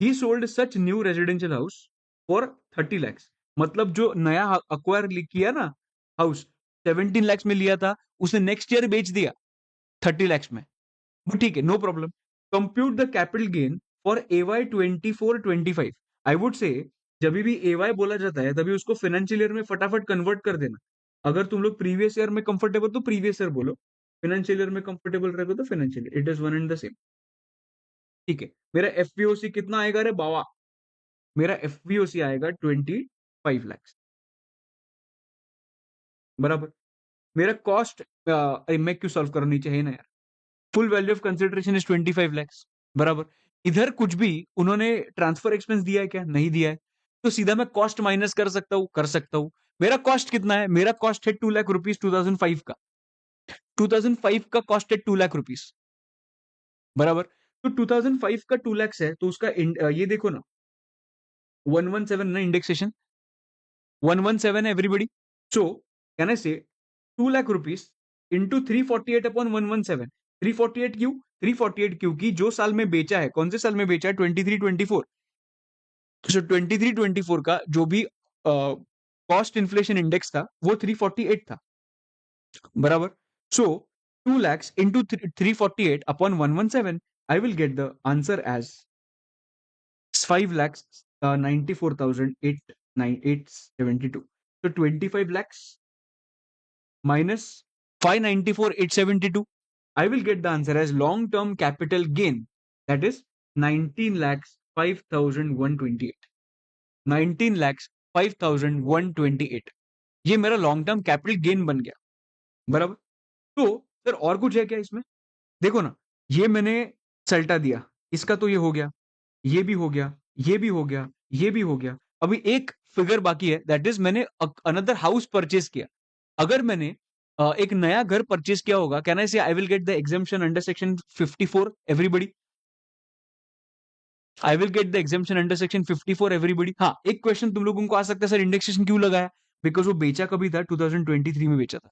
he sold such new residential house for 30 lakhs. मतलब जो नया acquire किया ना house, 17 lakhs में लिया था, उसने next year बेच दिया 30 lakhs में। वो ठीक है, no problem. Compute the capital gain for AY 24-25। I would say जब भी AY बोला जाता है तभी उसको फाइनेंशियल ईयर में फटाफट कन्वर्ट कर देना। अगर तुम लोग प्रीवियस ईयर में कंफर्टेबल तो प्रीवियस ईयर बोलो, फाइनेंशियल ईयर में कंफर्टेबल रहे तो financial year, it is one and the same. ठीक है, मेरा एफपीओसी कितना आएगा रे बाबा? मेरा एफपीओसी आएगा 25 lakhs, बराबर। मेरा कॉस्ट, अरे मैं क्यों सॉल्व करनी चाहिए ना यार। Full value of consideration is 25 lakhs, बराबर। इधर कुछ भी उन्होंने ट्रांसफर एक्सपेंस दिया है क्या? नहीं दिया है। तो सीधा मैं कॉस्ट माइनस कर सकता हूं, कर सकता हूं। मेरा कॉस्ट कितना है? मेरा कॉस्ट है 2 लाख रुपीज 2005 का। 2005 का कॉस्ट है 2 लाख रुपीज, बराबर। तो 2005 का 2 lakhs है तो उसका ये देखो ना, 117 ना इंडेक्सेशन, 117 है एवरीबडी। सो कैन आई से 2 लाख रुपीज इंटू 348 अपॉन 117। 348 क्यों? 348 क्योंकि जो साल में बेचा है, कौन से साल में बेचा है? 23-24। तो 23-24 का जो भी कॉस्ट इन्फ्लेशन इंडेक्स था वो 348 था, बराबर। So 2 lakhs into 348 upon 117, I will get the answer as 5 lakhs 94,872। तो 25 lakhs minus 594,872. I will get the answer as long-term capital gain. That is 19 lakhs 5,128. 19 lakhs 5,128. ये मेरा लॉन्ग टर्म कैपिटल गेन बन गया, बराबर। तो सर और कुछ है क्या इसमें? देखो ना, ये मैंने सल्टा दिया, इसका तो ये हो गया, ये भी हो गया, ये भी हो गया, ये भी हो गया। अभी एक फिगर बाकी है, दैट इज मैंने अनदर हाउस परचेज किया। अगर मैंने एक नया घर परचेज किया होगा, can I say I will get the exemption under section 54 everybody? I will get the exemption under section 54 everybody. हाँ, एक क्वेश्चन तुम लोगों को आ सकता है, सर इंडेक्सेशन क्यों लगाया? बिकॉज वो बेचा कभी था? 2023 में बेचा था,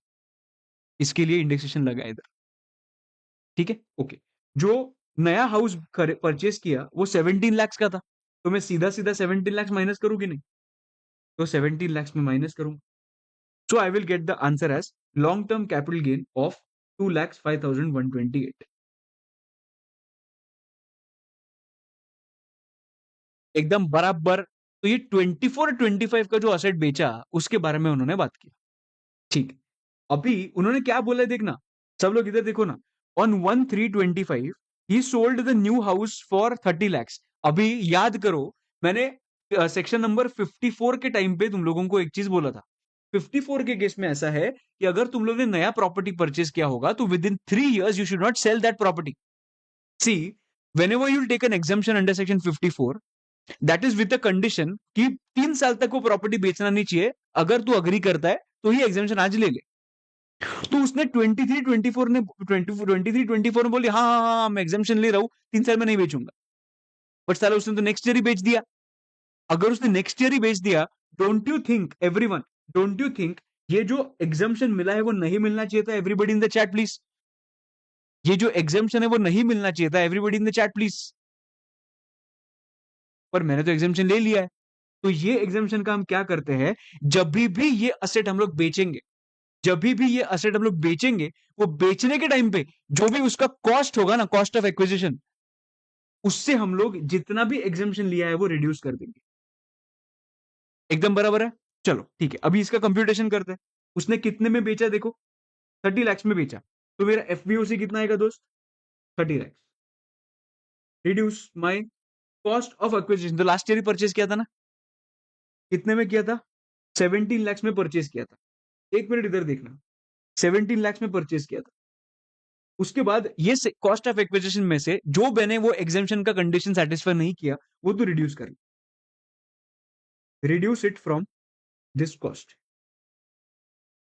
इसके लिए इंडेक्सेशन लगाया इधर। ठीक है, ओके। जो नया हाउस परचेज किया वो 17 lakhs का था, तो मैं सीधा सीधा 17 lakhs माइनस करूंगी नहीं, तो 17 lakhs में माइनस करूंगा। So I will get the answer as long term capital gain of 2,05,128। एकदम बराबर। तो ये 24-25 का जो असेट बेचा उसके बारे में उन्होंने बात की। ठीक, अभी उन्होंने क्या बोला है देखना, सब लोग इधर देखो ना। On 1/3/25 he sold the new house for 30 lakhs। अभी याद करो, मैंने सेक्शन नंबर 54 के टाइम पे तुम लोगों को एक चीज बोला था। 54 के केस में ऐसा है कि अगर तुम लोग ने नया प्रॉपर्टी परचेज किया होगा तो within 3 years you should not sell that property. See, whenever you'll take an exemption under section 54, that is with the condition कि 3 साल तक वो प्रॉपर्टी बेचना नहीं चाहिए। अगर तू अग्री करता है तो ही एग्जाम्पशन आज ले ले। तो उसने 23-24 में बोली हाँ हाँ हाँ मैं एग्जाम्पशन ले रहा हूँ, 3 साल में नहीं बेचूंगा। बट साला उसने तो नेक्स्ट ईयर ही बेच दिया। अगर उसने नेक्स्ट ईयर ही बेच दिया, don't you think everyone, don't you think ये जो एग्जाम्पशन मिला है वो नहीं मिलना चाहिए था? Everybody in the chat please, ये जो एग्जाम्पशन है वो नहीं मिलना चाहिए था? Everybody in the chat please. पर मैंने तो एग्जाम्पशन ले लिया है। तो ये एग्जाम्पशन का हम क्या करते हैं, जब भी ये असेट हम लोग बेचेंगे, जब भी ये असेट हम लोग बेचेंगे, वो बेचने के टाइम पे जो भी उसका कॉस्ट होगा ना, कॉस्ट ऑफ एक्विजिशन, उससे हम लोग जितना भी एग्जाम्पशन लिया है वो रिड्यूस कर देंगे। एकदम बराबर है। चलो ठीक है, अभी इसका कंप्यूटेशन करते हैं। उसने कितने में बेचा देखो? 30 lakhs में बेचा, तो मेरा एफबीओसी कितना आएगा दोस्त? 30 lakhs। Reduce my cost of acquisition, तो लास्ट ईयर ही परचेज किया था ना, कितने में किया था? 17 lakhs में परचेज किया था। एक मिनट इधर देखना, 17 lakhs में परचेज किया था। उसके बाद ये कॉस्ट ऑफ एक्विजिशन में से जो मैंने वो एग्जाम्पशन का कंडीशन सेटिस्फाई नहीं किया वो तो रिड्यूस कर, reduce it from this cost.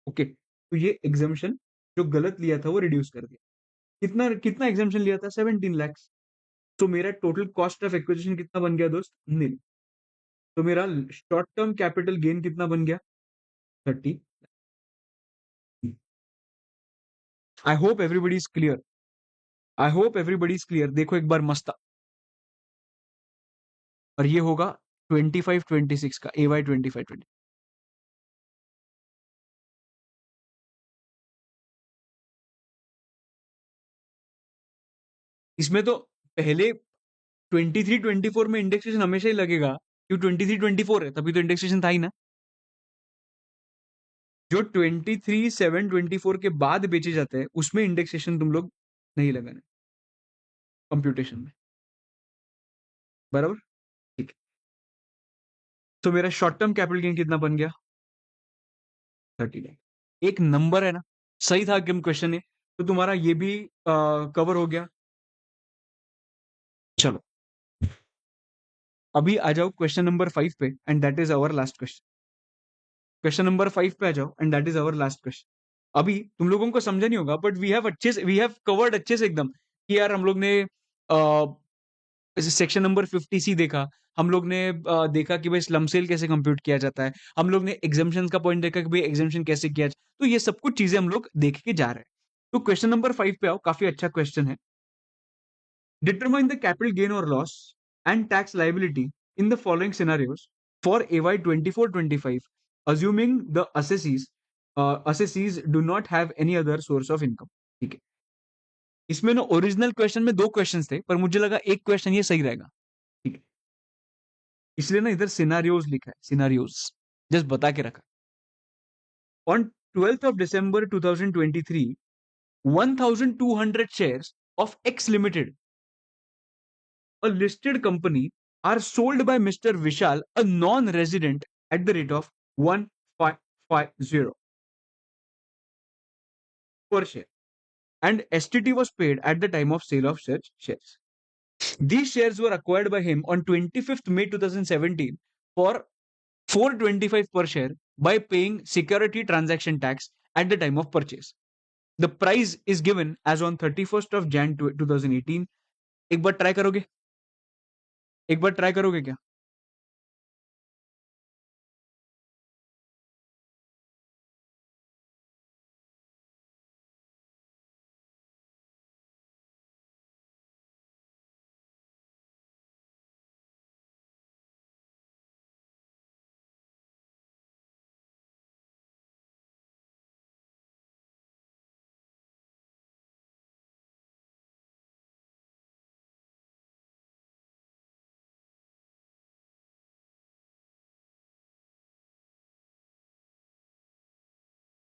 Okay, तो ये एग्जाम्पशन जो गलत लिया था वो रिड्यूस कर दिया। कितना कितना एग्जाम्पशन लिया था? 17 lakhs। तो मेरा टोटल कॉस्ट ऑफ एक्विजिशन कितना बन गया दोस्त? नील। तो मेरा शॉर्ट टर्म कैपिटल गेन कितना बन गया? 30। I hope everybody is clear, I hope everybody is clear. देखो एक बार मस्त, और ये होगा 25-26 का AY 25-20। इसमें तो पहले 23-24 में इंडेक्सेशन हमेशा ही लगेगा, क्यों 23-24 है, तभी तो इंडेक्सेशन था ही ना। जो 23/7/24 के बाद बेचे जाते हैं उसमें इंडेक्सेशन तुम लोग नहीं लगाना कंप्यूटेशन में, बराबर। ठीक है, तो मेरा शॉर्ट टर्म कैपिटल गेन कितना बन गया? 30 लाख। एक नंबर है ना, सही था कि क्वेश्चन है, तो तुम्हारा ये भी कवर हो गया। चलो अभी आ जाओ क्वेश्चन नंबर 5 पे, and that is our last question. Question number 5 पे आ जाओ, and that is our last question. अभी तुम लोगों को समझा नहीं होगा, बट वी हैव कवर्ड अच्छे से एकदम, कि यार हम लोग ने सेक्शन नंबर 50C देखा, हम लोग ने देखा कि भाई स्लम सेल कैसे कंप्यूट किया जाता है, हम लोग ने एग्जाम्पशन का पॉइंट देखा कि भाई एग्जाम्पशन कैसे किया जाए, तो ये सब कुछ चीजें हम लोग देख के जा रहे हैं। तो क्वेश्चन नंबर 5 पे आओ, काफी अच्छा क्वेश्चन है। डिटरमाइन द कैपिटल गेन और loss and tax liability in the following scenarios for AY 24-25, assuming the assessees do not have any other source of income। ठीक है, इसमें ना ओरिजिनल क्वेश्चन में दो क्वेश्चंस थे, पर मुझे लगा एक क्वेश्चन ये सही रहेगा। ठीक है, इसलिए ना इधर सिनारियोज लिखा है, सिनारियोज जस्ट बता के रखा। On 12th of December 2023, 1200 shares of X Limited, a listed company, are sold by Mr. Vishal, a non-resident, at the rate of 1550 per share, and STT was paid at the time of sale of such shares. These shares were acquired by him on 25th May 2017 for 425 per share by paying security transaction tax at the time of purchase. The price is given as on 31st of Jan 2018। एक बार try करोगे? एक बार try करोगे क्या?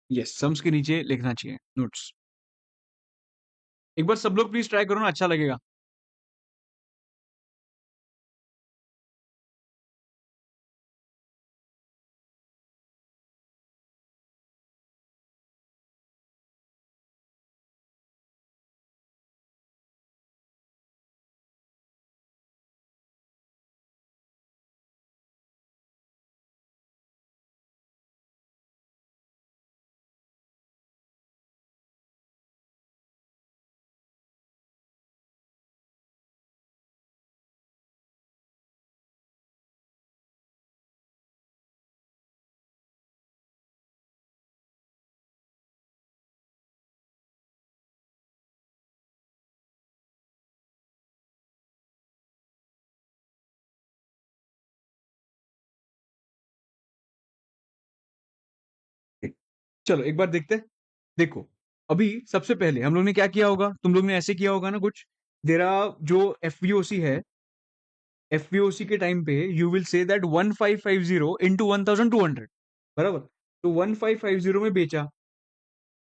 Yes, sums के नीचे लिखना चाहिए notes. एक बार सब लोग प्लीज ट्राई करो ना, अच्छा लगेगा। चलो एक बार देखते हैं। देखो, अभी सबसे पहले हम लोग ने क्या किया होगा, तुम लोग ने ऐसे किया होगा ना कुछ, तेरा जो एफवीओसी है, एफवीओसी के टाइम पे you will say that 1550 into 1200, बराबर। तो 1550 में बेचा,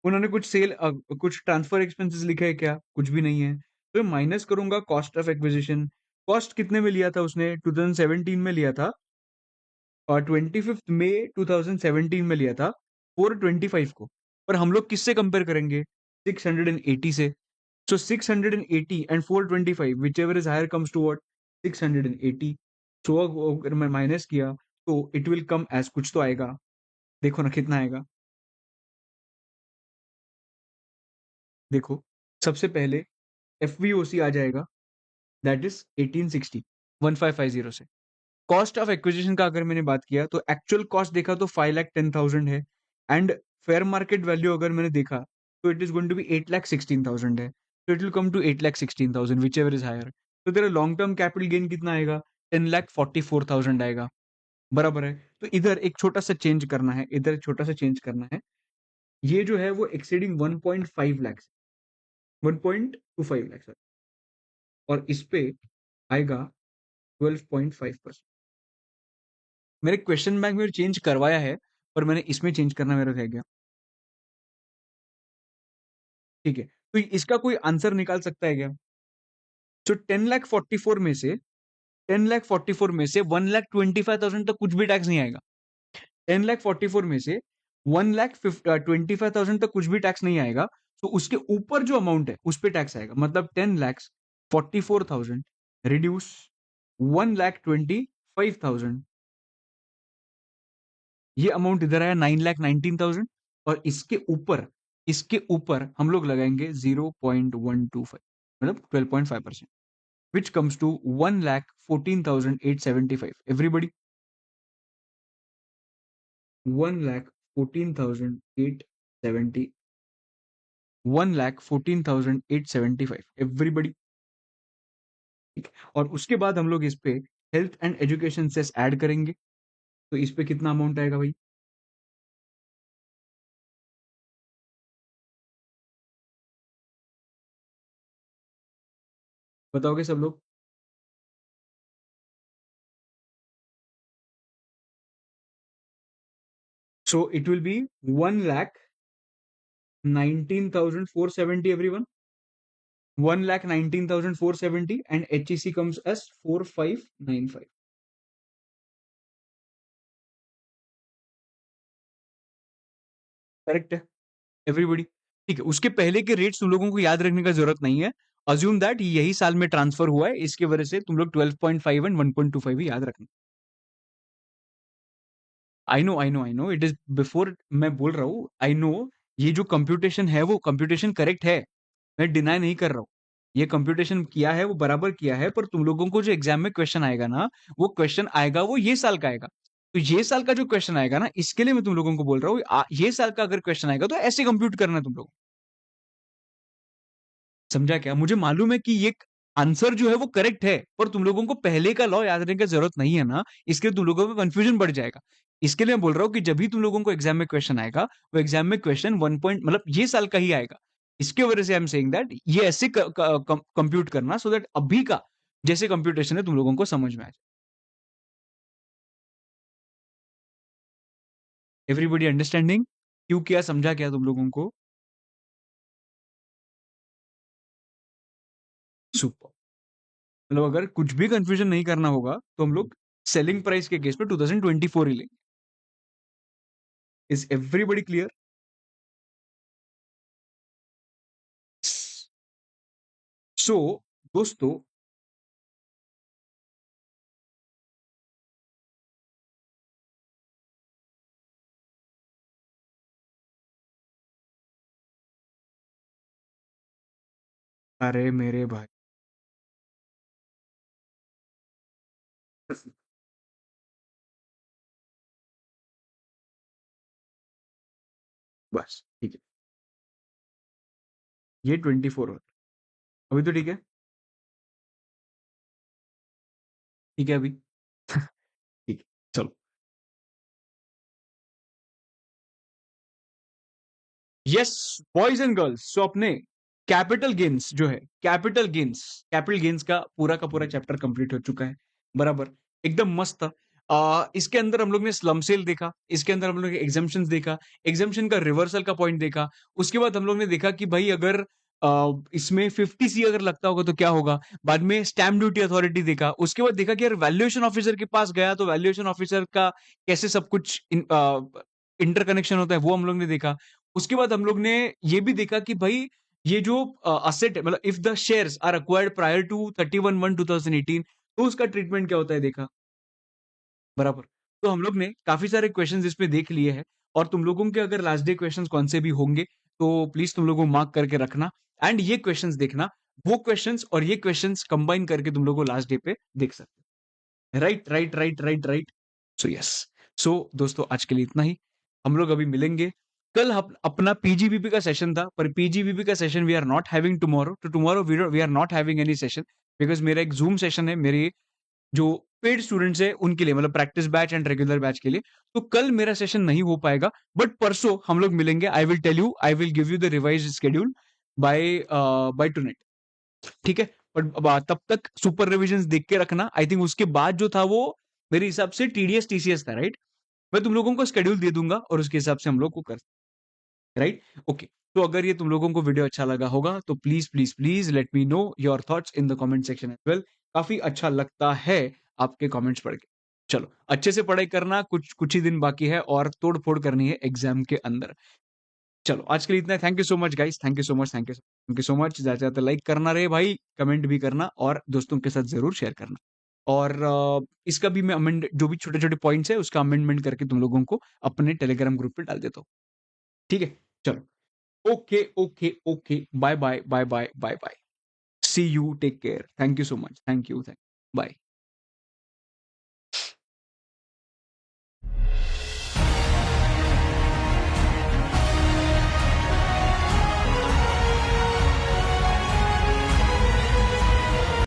उन्होंने कुछ सेल कुछ ट्रांसफर एक्सपेंसेस लिखा है क्या? कुछ भी नहीं है। तो माइनस करूंगा कॉस्ट ऑफ एक्विजिशन। कॉस्ट कितने में लिया था उसने? 2017 में लिया था, और 25 मई 2017 में लिया था 425 को। पर हम लोग किससे कंपेयर करेंगे? 680 से। So 680 and 425, whichever is higher comes to what? 680। So अगर मैं माइनस किया तो इट विल कम एज, कुछ तो आएगा, देखो ना कितना आएगा। देखो, सबसे पहले एफवीओसी आ जाएगा, दैट इज 1860, 1550 से। कॉस्ट ऑफ एक्विजिशन का अगर मैंने बात किया तो एक्चुअल कॉस्ट देखा तो 5,10,000 है, एंड फेयर मार्केट वैल्यू अगर मैंने देखा तो it is going to be 8,16,000 है। तो it will come to 8,16,000, whichever is higher. तो तेरा लॉन्ग टर्म कैपिटल गेन कितना आएगा? 10,44,000 आएगा, बराबर है। तो इधर एक छोटा सा चेंज करना है, इधर एक छोटा सा चेंज करना है। ये जो है वो एक्सीडिंग 1.5 लाख, 1.25 लाख। और इस पे आएगा 12.5%। मेरे क्वेश्चन बैंक में चेंज करवाया है, पर मैंने इसमें चेंज करना मेरा रह गया। ठीक है, तो इसका कोई आंसर निकाल सकता है क्या? तो 10,44,000 में से 10,44,000 में से 1,25,000 तक कुछ भी टैक्स नहीं आएगा। 10,44,000 में से 1,25,000 तक कुछ भी टैक्स नहीं आएगा। तो उसके ऊपर जो अमाउंट है उस पर टैक्स आएगा। मतलब 10,44,000 रिड्यूस 1,25,000, ये अमाउंट इधर आया 9,19,000। और इसके ऊपर हम लोग लगाएंगे 0.125, मतलब 12.5%, which comes to 1,14,875. Everybody, 1,14,870, 1,14,875, everybody. और उसके बाद हम लोग इस पे health and education cess add करेंगे। तो इस पे कितना अमाउंट आएगा भाई? बताओगे सब लोग? So it will be 1,19,470, everyone. 1,19,470 and HEC comes as 4,595. Correct है एवरीबडी? ठीक है, उसके पहले के रेट्स तुम लोगों को याद रखने का जरूरत नहीं है। अज्यूम दैट यही साल में ट्रांसफर हुआ है, इसके वजह से तुम लोग 12.5 एंड 1.25 ही याद रखना। I know it is before. मैं बोल रहा हूँ आई नो, ये जो कंप्यूटेशन है वो कंप्यूटेशन करेक्ट है, मैं डिनाई नहीं कर रहा हूँ। ये कंप्यूटेशन किया है वो बराबर किया है, पर तुम लोगों को जो एग्जाम में क्वेश्चन आएगा ना, वो क्वेश्चन आएगा वो ये साल का आएगा। तो ये साल का जो क्वेश्चन आएगा ना, इसके लिए मैं तुम लोगों को बोल रहा हूँ, ये साल का अगर क्वेश्चन आएगा तो ऐसे कंप्यूट करना है तुम लोग। समझा क्या? मुझे मालूम है कि ये आंसर जो है वो करेक्ट है, पर तुम लोगों को पहले का लॉ याद रखने की जरूरत नहीं है ना, इसके लिए तुम लोगों को कंफ्यूजन बढ़ जाएगा। इसके लिए मैं बोल रहा हूँ कि जब भी तुम लोगों को एग्जाम में क्वेश्चन आएगा, वो एग्जाम में क्वेश्चन 1 पॉइंट मतलब ये साल का ही आएगा। इसके वजह से आई एम सेइंग दैट ये ऐसे कंप्यूट करना, सो दैट अभी का जैसे कंप्यूटेशन है तुम लोगों को समझ में आ जाए। Everybody understanding? क्यों किया, समझा क्या तुम लोगों को? सुपर। मतलब अगर कुछ भी कंफ्यूजन नहीं करना होगा तो हम लोग सेलिंग प्राइस के केस पे 2024 ही लेंगे। Is everybody clear? सो दोस्तों, अरे मेरे भाई, बस ठीक है, ये 24 और अभी तो ठीक है। ठीक है अभी। ठीक है, चलो। यस बॉयज एंड गर्ल्स, सो अपने कैपिटल गेन्स जो है, कैपिटल गेन्स का पूरा चैप्टर कंप्लीट हो चुका है। बराबर, एकदम मस्त था। इसके अंदर हम लोग ने स्लम सेल देखा, इसके अंदर हम लोग ने एग्जाम्पशन देखा, एग्जाम्पशन का रिवर्सल का पॉइंट देखा। उसके बाद हम लोग ने देखा कि भाई अगर इसमें 50C अगर लगता होगा तो क्या होगा। बाद में स्टैम्प ड्यूटी अथॉरिटी देखा। उसके बाद देखा कि यार वैल्यूएशन ऑफिसर के पास गया तो वैल्यूएशन ऑफिसर का कैसे सब कुछ इंटरकनेक्शन होता है, वो हम लोग ने देखा। उसके बाद हम लोग ने ये भी देखा कि भाई ये जो असेट है, मतलब if the shares are acquired prior to 31/1/2018, तो उसका ट्रीटमेंट क्या होता है देखा। बराबर। तो हम लोग ने काफी सारे क्वेश्चंस इसमें देख लिए हैं। और तुम लोगों के अगर लास्ट डे क्वेश्चंस कौन से भी होंगे तो प्लीज तुम लोगों मार्क करके रखना। एंड ये क्वेश्चंस देखना, वो क्वेश्चंस और ये क्वेश्चंस कंबाइन करके तुम लोगों लास्ट डे पे देख सकते हैं। Right right right right right. So yes. So दोस्तों, आज के लिए इतना ही। हम लोग अभी मिलेंगे कल। अपना पीजीबीपी का सेशन था, पर पीजीबीपी का session we are not having tomorrow. तो tomorrow we are not having any session, because मेरा एक जूम सेशन है मेरी जो पेड स्टूडेंट्स है उनके लिए, मतलब practice batch and regular batch के लिए। तो कल मेरा सेशन नहीं हो पाएगा, बट परसों हम लोग मिलेंगे। I will tell you, I will give you the revise schedule bye bye tonight. ठीक है, बट तब तक सुपर रिविजन देख के रखना। आई थिंक उसके बाद जो था वो मेरे हिसाब से टीडीएस टीसीएस था, राइट? मैं तुम लोगों को शेड्यूल दे दूंगा और उसके हिसाब से हम लोग को कर, राइट? ओके। तो अगर ये तुम लोगों को वीडियो अच्छा लगा होगा तो please please please let me know your thoughts in the comment section as well. काफी अच्छा लगता है आपके कमेंट्स पढ़ के। चलो अच्छे से पढ़ाई करना, कुछ कुछ ही दिन बाकी है और तोड़ फोड़ करनी है एग्जाम के अंदर। चलो आज के लिए इतना है। Thank you so much guys, thank you so much, thank you so much. ज्यादा से ज्यादा लाइक करना रहे भाई, कमेंट भी करना और दोस्तों के साथ जरूर शेयर करना। और इसका भी मैं अमेंड, जो भी छोटे छोटे पॉइंट्स है उसका अमेंडमेंट करके तुम लोगों को अपने टेलीग्राम ग्रुप पे डाल देता हूँ। ठीक है, चलो, okay okay okay, bye bye bye bye bye bye, see you, take care, thank you so much, thank you, bye.